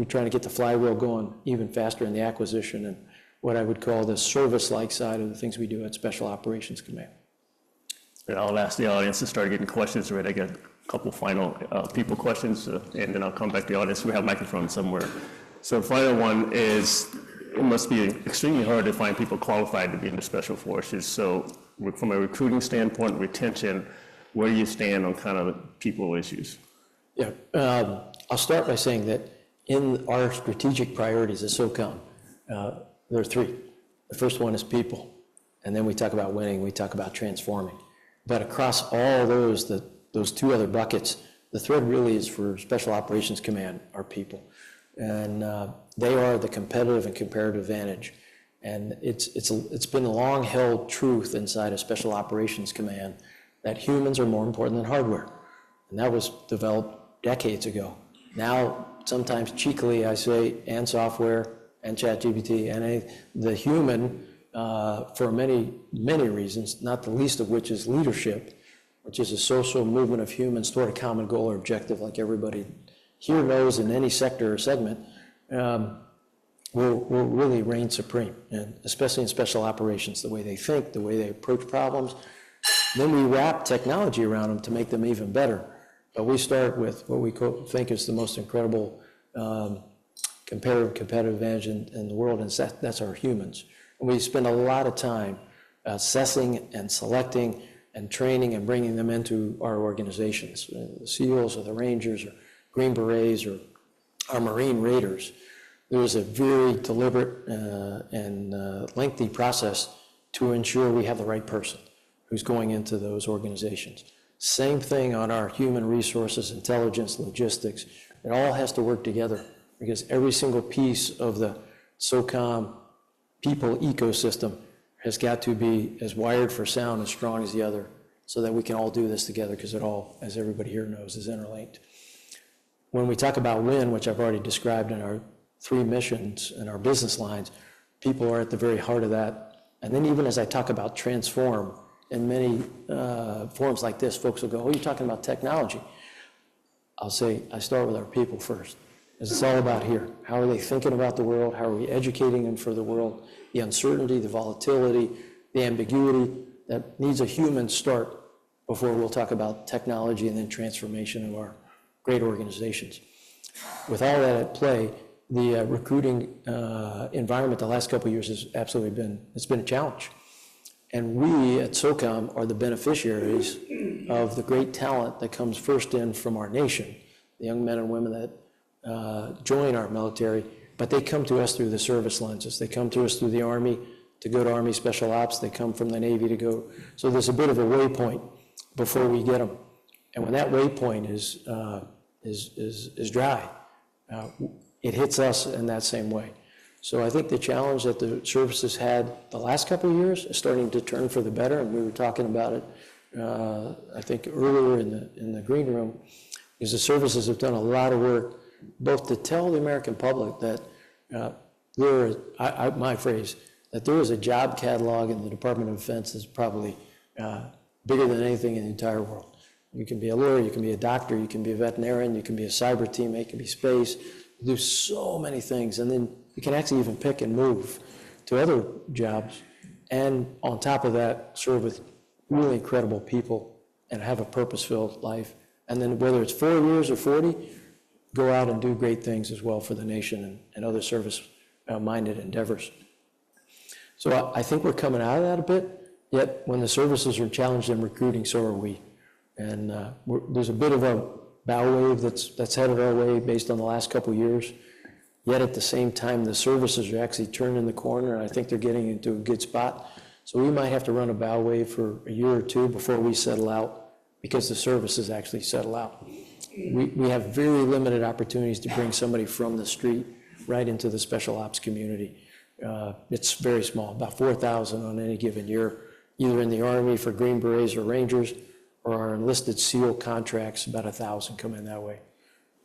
trying to get the flywheel going even faster in the acquisition and what I would call the service-like side of the things we do at Special Operations Command. And I'll ask the audience to start getting questions ready. I got a couple final people questions, and then I'll come back to the audience. We have microphones somewhere. So the final one is, it must be extremely hard to find people qualified to be in the Special Forces. So from a recruiting standpoint, retention, where do you stand on kind of people issues? Yeah, I'll start by saying that in our strategic priorities at SOCOM, there are three. The first one is people, and then we talk about winning, we talk about transforming. But across all those two other buckets, the thread really is for Special Operations Command, our people. And they are the competitive and comparative advantage. And it's been a long-held truth inside of Special Operations Command that humans are more important than hardware. And that was developed decades ago. Now, sometimes cheekily, I say, and software, and ChatGPT, and the human, for many, many reasons, not the least of which is leadership, which is a social movement of humans toward a common goal or objective, like everybody here knows in any sector or segment, will really reign supreme, and especially in special operations, the way they think, the way they approach problems. Then we wrap technology around them to make them even better. But we start with what we think is the most incredible competitive advantage in the world, and that's our humans. And we spend a lot of time assessing and selecting and training and bringing them into our organizations, the SEALs or the Rangers or Green Berets or our Marine Raiders. There is a very deliberate and lengthy process to ensure we have the right person who's going into those organizations. Same thing on our human resources, intelligence, logistics. It all has to work together, because every single piece of the SOCOM people ecosystem has got to be as wired for sound and strong as the other, so that we can all do this together, because it all, as everybody here knows, is interlinked. When we talk about win, which I've already described in our three missions and our business lines, people are at the very heart of that. And then even as I talk about transform, in many forums like this, folks will go, oh, you're talking about technology. I'll say, I start with our people first. It's all about here. How are they thinking about the world? How are we educating them for the world? The uncertainty, the volatility, the ambiguity that needs a human start before we'll talk about technology and then transformation of our great organizations. With all that at play, the recruiting environment the last couple of years has absolutely been a challenge. And we at SOCOM are the beneficiaries of the great talent that comes first in from our nation, the young men and women that join our military, but they come to us through the service lenses. They come to us through the Army to go to Army Special Ops. They come from the Navy to go. So there's a bit of a waypoint before we get them. And when that waypoint is dry, it hits us in that same way. So I think the challenge that the services had the last couple of years is starting to turn for the better, and we were talking about it, I think earlier in the green room, is the services have done a lot of work, both to tell the American public that my phrase, that there is a job catalog in the Department of Defense that's probably bigger than anything in the entire world. You can be a lawyer, you can be a doctor, you can be a veterinarian, you can be a cyber teammate, you can be space. You do so many things, and then you can actually even pick and move to other jobs, and on top of that, serve with really incredible people and have a purpose-filled life. And then whether it's 4 years or 40, go out and do great things as well for the nation and other service-minded endeavors. So I think we're coming out of that a bit, yet when the services are challenged in recruiting, so are we. And there's a bit of a bow wave that's headed our way based on the last couple of years. yet at the same time, the services are actually turning the corner, and I think they're getting into a good spot. So we might have to run a bow wave for a year or two before we settle out, because the services actually settle out. We have very limited opportunities to bring somebody from the street right into the special ops community. It's very small, about 4,000 on any given year, either in the Army for Green Berets or Rangers, or our enlisted SEAL contracts, about 1,000 come in that way.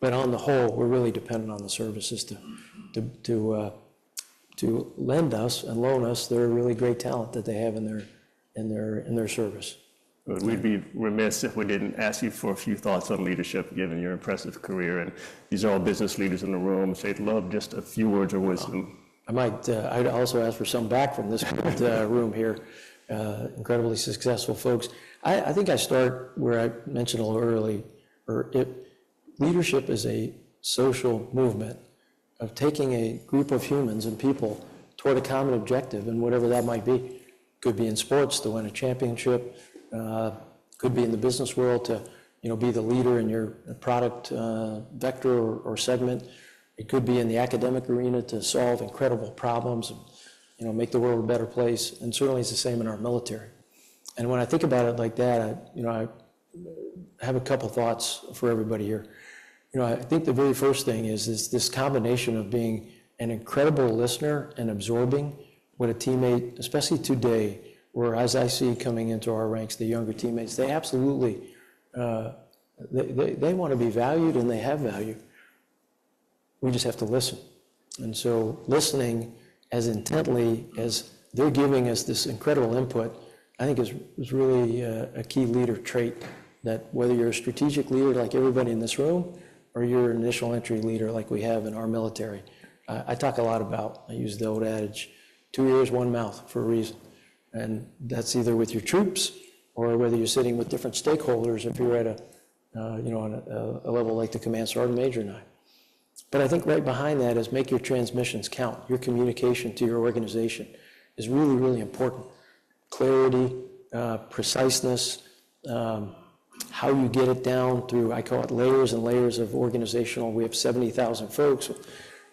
But on the whole, we're really dependent on the services to lend us and loan us their really great talent that they have in their service. We'd be remiss if we didn't ask you for a few thoughts on leadership, given your impressive career. And these are all business leaders in the room, so they'd love just a few words of wisdom. I'd also ask for some back from this room here. Incredibly successful folks. I think I start where I mentioned a little early, leadership is a social movement of taking a group of humans and people toward a common objective, and whatever that might be. Could be in sports to win a championship, could be in the business world to be the leader in your product vector or segment. It could be in the academic arena to solve incredible problems and make the world a better place. And certainly it's the same in our military. And when I think about it like that, I have a couple thoughts for everybody here. I think the very first thing is this combination of being an incredible listener and absorbing what a teammate, especially today, where as I see coming into our ranks, the younger teammates, they absolutely, they want to be valued and they have value. We just have to listen. And so listening as intently as they're giving us this incredible input, I think is really a key leader trait, that whether you're a strategic leader like everybody in this room, or you're an initial entry leader like we have in our military. I talk a lot about, I use the old adage, 2 ears, 1 mouth for a reason. And that's either with your troops or whether you're sitting with different stakeholders if you're at on a level like the Command Sergeant Major and I. But I think right behind that is make your transmissions count. Your communication to your organization is really, really important. Clarity, preciseness, how you get it down through, I call it layers and layers of organizational. We have 70,000 folks,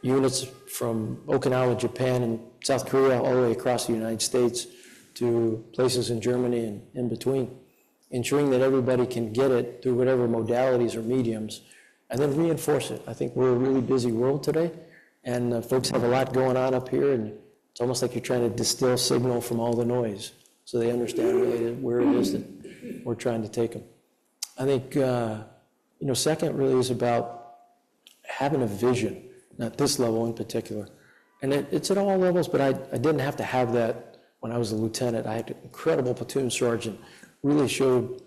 units from Okinawa, Japan, and South Korea, all the way across the United States to places in Germany and in between, ensuring that everybody can get it through whatever modalities or mediums, and then reinforce it. I think we're a really busy world today, and folks have a lot going on up here, and it's almost like you're trying to distill signal from all the noise so they understand really where it is that we're trying to take them. I think, second really is about having a vision, at this level in particular. And it's at all levels, but I didn't have to have that when I was a lieutenant. I had an incredible platoon sergeant, really showed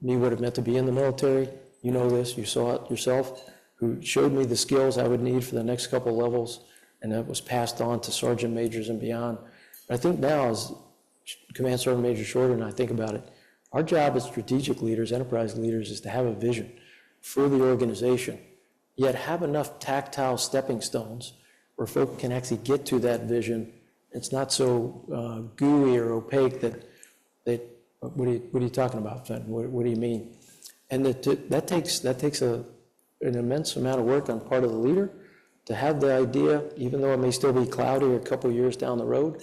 me what it meant to be in the military. You know this, you saw it yourself, who showed me the skills I would need for the next couple of levels, and that was passed on to sergeant majors and beyond. I think now, as Command Sergeant Major Shorter and I think about it, our job as strategic leaders, enterprise leaders, is to have a vision for the organization, yet have enough tactile stepping stones where folk can actually get to that vision. It's not so gooey or opaque that what are you talking about, Fenton? What do you mean? And that takes an immense amount of work on part of the leader to have the idea, even though it may still be cloudy a couple of years down the road,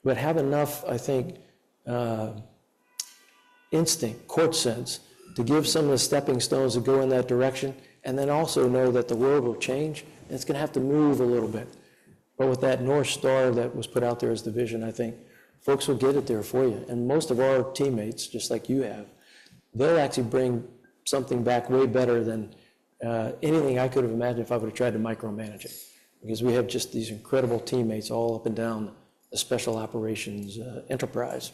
but have enough, I think, instinct, court sense, to give some of the stepping stones to go in that direction, and then also know that the world will change, and it's going to have to move a little bit. But with that North Star that was put out there as the vision, I think folks will get it there for you. And most of our teammates, just like you have, they'll actually bring something back way better than anything I could have imagined if I would have tried to micromanage it. Because we have just these incredible teammates all up and down the special operations enterprise.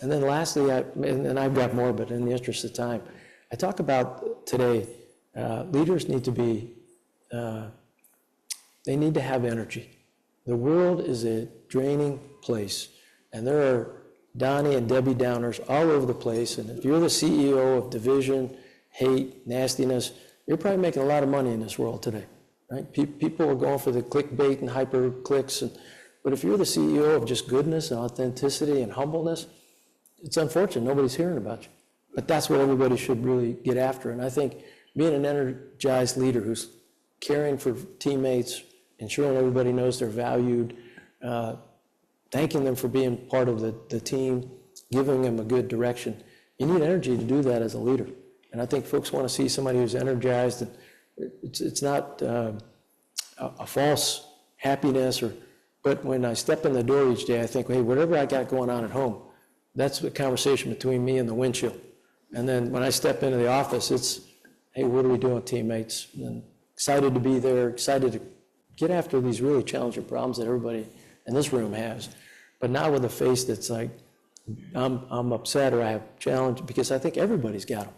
And then lastly, and I've got more, but in the interest of time, I talk about today, leaders need to be, they need to have energy. The world is a draining place, and there are Donnie and Debbie Downers all over the place, and if you're the CEO of division, hate, nastiness, you're probably making a lot of money in this world today, right? People are going for the clickbait and hyper clicks, but if you're the CEO of just goodness and authenticity and humbleness, it's unfortunate nobody's hearing about you. But that's what everybody should really get after. And I think being an energized leader who's caring for teammates, ensuring everybody knows they're valued, thanking them for being part of the team, giving them a good direction. You need energy to do that as a leader. And I think folks want to see somebody who's energized. And it's not a false happiness, but when I step in the door each day, I think, hey, whatever I got going on at home, that's the conversation between me and the windshield. And then when I step into the office, it's, hey, what are we doing, teammates? And excited to be there, excited to get after these really challenging problems that everybody in this room has, but not with a face that's like, I'm upset or I have challenge, because I think everybody's got them.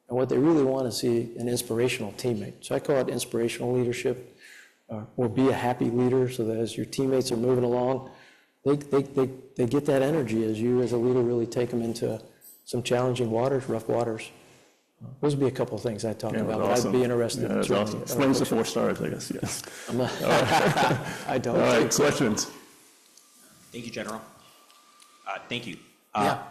And what they really want is see an inspirational teammate. So I call it inspirational leadership, or be a happy leader, so that as your teammates are moving along, they get that energy as you as a leader really take them into some challenging waters, rough waters. Those would be a couple of things I'd talk about, but awesome. I'd be interested in. That's awesome. Slings to 4 stars, I guess, yes. I'm not, I don't All right, think so. questions? Thank you, General. Thank you. Yeah.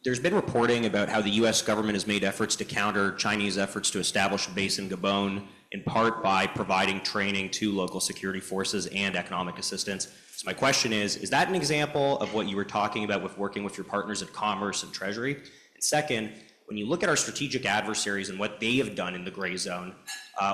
There's been reporting about how the U.S. government has made efforts to counter Chinese efforts to establish a base in Gabon, in part by providing training to local security forces and economic assistance. So my question is that an example of what you were talking about with working with your partners at Commerce and Treasury? And second, when you look at our strategic adversaries and what they have done in the gray zone,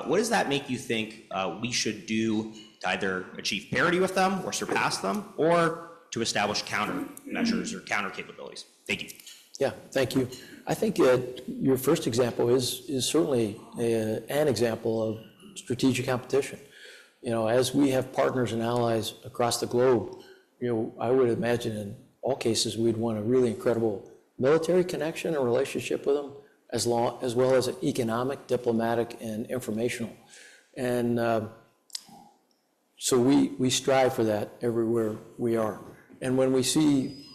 what does that make you think we should do to either achieve parity with them or surpass them, or to establish countermeasures or counter capabilities? Thank you. Yeah, thank you. I think your first example is certainly an example of strategic competition. You know, as we have partners and allies across the globe, you know, I would imagine in all cases we'd want a really incredible military connection and relationship with them, as well as an economic, diplomatic, and informational. And so we strive for that everywhere we are. And when we see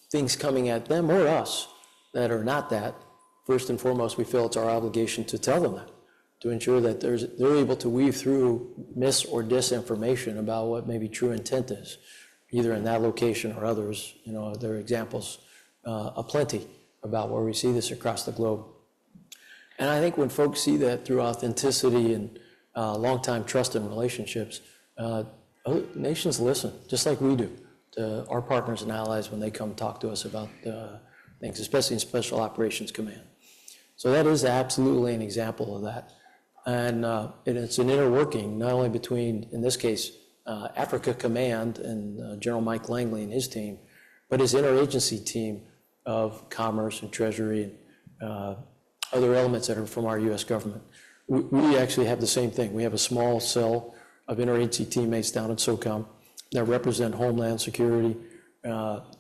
things coming at them or us that are not that, first and foremost, we feel it's our obligation to tell them that, to ensure that they're able to weave through mis or disinformation about what maybe true intent is, either in that location or others. You know, there are examples aplenty about where we see this across the globe. And I think when folks see that through authenticity and long-time trust and relationships, nations listen, just like we do, to our partners and allies when they come talk to us about things, especially in Special Operations Command. So that is absolutely an example of that. And it's an inner working, not only between, in this case, Africa Command and General Mike Langley and his team, but his interagency team of Commerce and Treasury and other elements that are from our U.S. government. We actually have the same thing. We have a small cell of interagency teammates down at SOCOM that represent Homeland Security,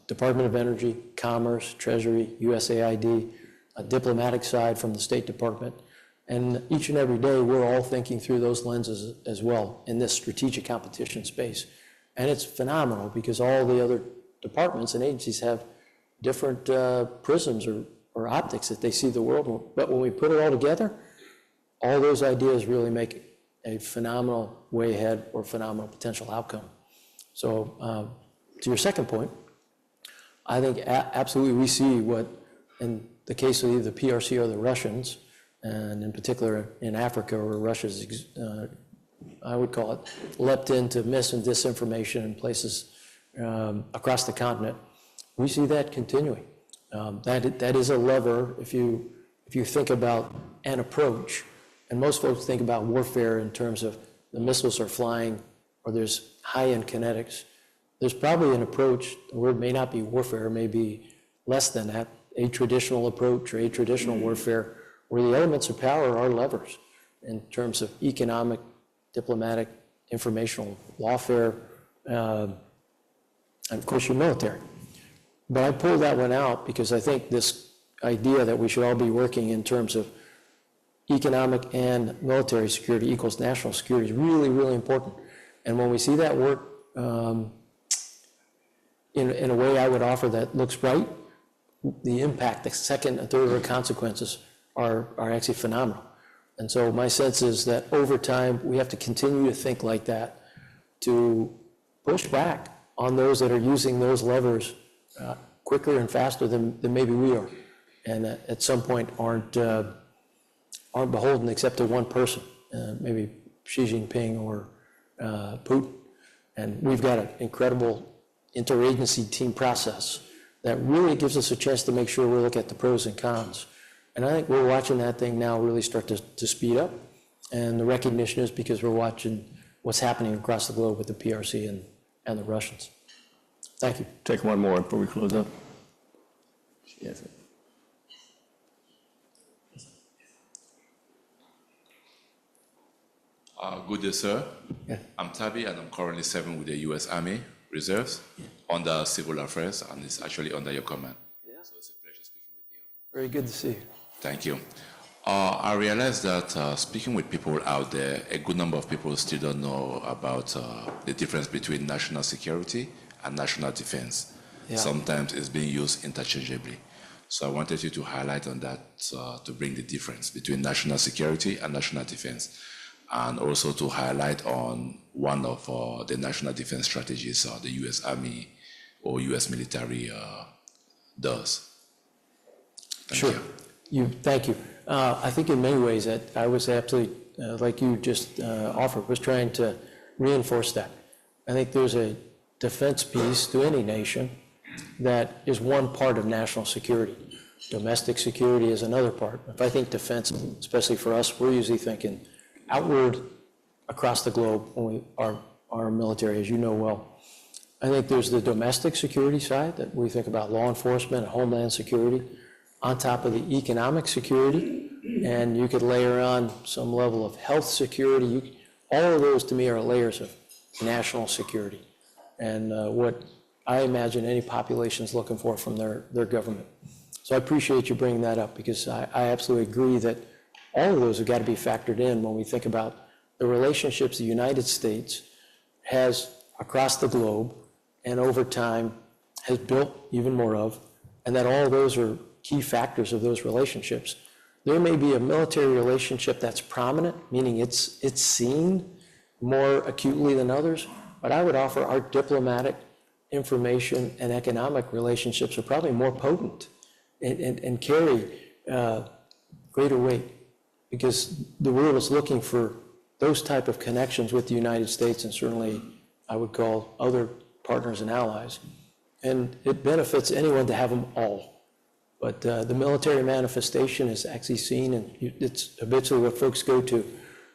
Department of Energy, Commerce, Treasury, USAID, a diplomatic side from the State Department. And each and every day, we're all thinking through those lenses as well in this strategic competition space. And it's phenomenal because all the other departments and agencies have different prisms or optics that they see the world with. But when we put it all together, all those ideas really make a phenomenal way ahead or phenomenal potential outcome. So to your second point, I think absolutely we see what, in the case of either the PRC or the Russians, and in particular in Africa, where Russia's, I would call it, leapt into mis and disinformation in places across the continent. We see that continuing. That is a lever if you think about an approach, and most folks think about warfare in terms of the missiles are flying or there's high-end kinetics. There's probably an approach, the word may not be warfare, may be less than that, a traditional approach or a traditional warfare, where the elements of power are levers in terms of economic, diplomatic, informational, lawfare, and of course your military. But I pulled that one out because I think this idea that we should all be working in terms of economic and military security equals national security is really, really important. And when we see that work in a way I would offer that looks right, the impact, the second and third order consequences are actually phenomenal. And so my sense is that over time, we have to continue to think like that to push back on those that are using those levers quicker and faster than maybe we are, and at some point aren't beholden except to one person, maybe Xi Jinping or Putin, And we've got an incredible interagency team process that really gives us a chance to make sure we look at the pros and cons. And I think we're watching that thing now really start to speed up. And the recognition is because we're watching what's happening across the globe with the PRC and the Russians. Thank you. Take one more before we close up. Yes. Good day, sir. Yeah. I'm Tabi, and I'm currently serving with the U.S. Army Reserves under Civil Affairs, and it's actually under your command. Yeah. So it's a pleasure speaking with you. Very good to see you. Thank you. I realize that speaking with people out there, a good number of people still don't know about the difference between national security and national defense. Yeah. Sometimes it's being used interchangeably. So I wanted you to highlight on that to bring the difference between national security and national defense, and also to highlight on one of the national defense strategies the U.S. Army or U.S. military does. Thank you. Thank you. I think in many ways that I was absolutely, like you just offered, was trying to reinforce that. I think there's a defense piece to any nation that is one part of national security. Domestic security is another part. If I think defense, especially for us, we're usually thinking outward across the globe when our military, as you know well. I think there's the domestic security side that we think about law enforcement and homeland security on top of the economic security, and you could layer on some level of health security. All of those to me are layers of national security and what I imagine any population is looking for from their government. So I appreciate you bringing that up because I absolutely agree that all of those have got to be factored in when we think about the relationships the United States has across the globe and over time has built even more of, and that all of those are key factors of those relationships. There may be a military relationship that's prominent, meaning it's seen more acutely than others, but I would offer our diplomatic, information, and economic relationships are probably more potent and carry greater weight because the world is looking for those type of connections with the United States and certainly I would call other partners and allies. And it benefits anyone to have them all. But the military manifestation is actually seen, and it's habitually what folks go to.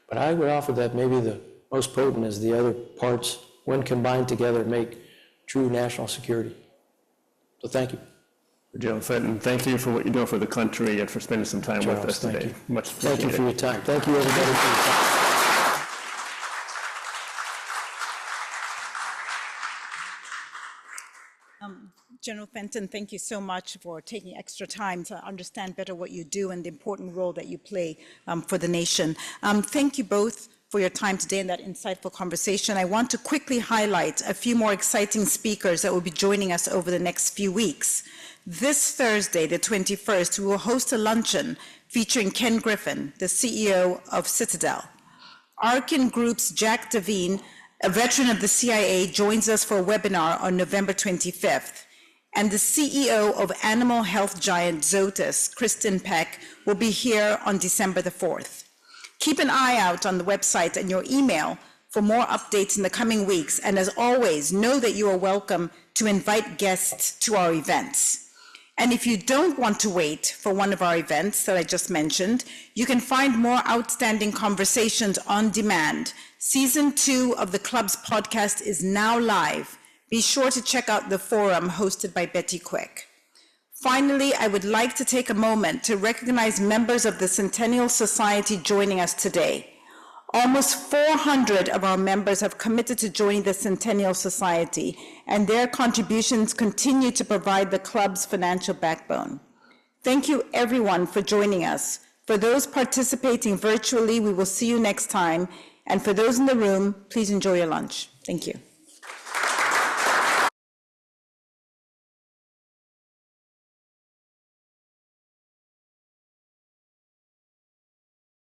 But I would offer that maybe the most potent is the other parts, when combined together, make true national security. So thank you. General Fenton, thank you for what you're doing for the country and for spending some time with us thank today. you. Much Thank you appreciated. for your time. Thank you, everybody, for your time. General Fenton, thank you so much for taking extra time to understand better what you do and the important role that you play for the nation. Thank you both for your time today and that insightful conversation. I want to quickly highlight a few more exciting speakers that will be joining us over the next few weeks. This Thursday, the 21st, we will host a luncheon featuring Ken Griffin, the CEO of Citadel. Arkin Group's Jack Devine, a veteran of the CIA, joins us for a webinar on November 25th. And the CEO of animal health giant Zoetis, Kristen Peck, will be here on December the 4th. Keep an eye out on the website and your email for more updates in the coming weeks. And as always, know that you are welcome to invite guests to our events. And if you don't want to wait for one of our events that I just mentioned, you can find more outstanding conversations on demand. Season 2 of the club's podcast is now live. Be sure to check out the forum hosted by Betty Quick. Finally, I would like to take a moment to recognize members of the Centennial Society joining us today. Almost 400 of our members have committed to joining the Centennial Society, and their contributions continue to provide the club's financial backbone. Thank you everyone for joining us. For those participating virtually, we will see you next time. And for those in the room, please enjoy your lunch. Thank you.